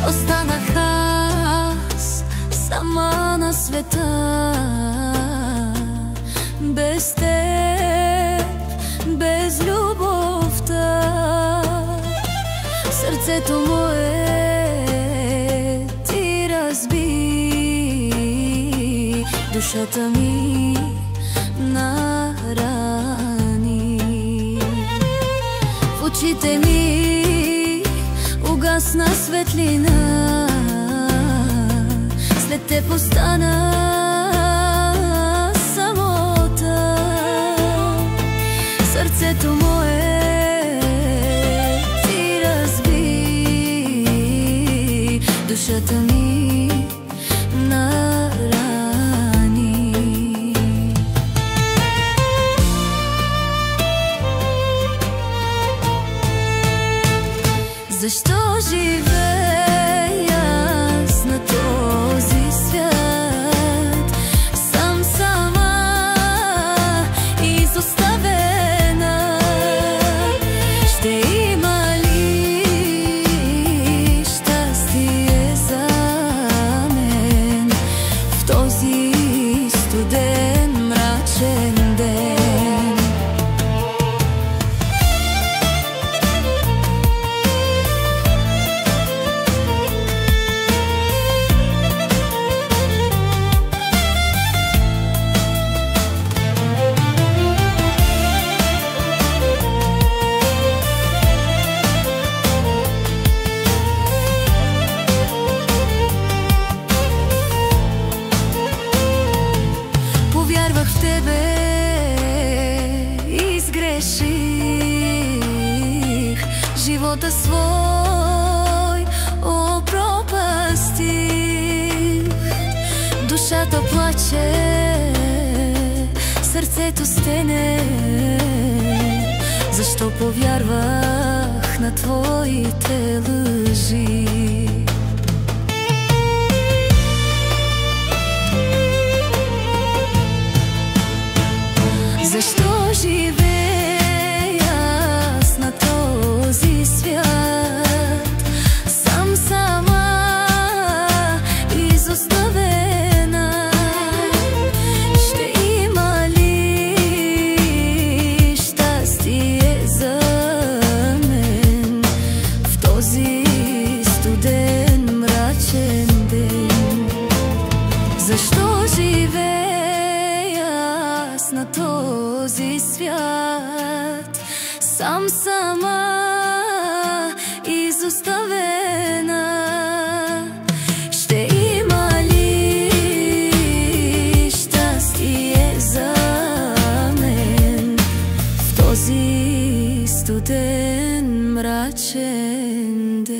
Останах аз сама на света, без теб, без любовта. Сърцето мое ти разби, душата ми нарани. В очите ми угасна светлина, след теб остана самота. Сърцето мое ти разби, душата ми нарани. Защо живея аз на този свят, сам сама, изоставена? Ще има ли щастие за мен в този студен, мрачен ден? Повярвах в тебе и сгреших, живота свой опропастих. Душата плаче, сърцето стене. Защо повярвах на твоите лъжи? Защо живея аз на този свят, сам сама, изоставена? Ще има ли щастие за мен в този студен, мрачен ден? Защо живея аз на този свят, сам сама, изоставена? Ще има ли щастие за мен в този студен, мрачен ден?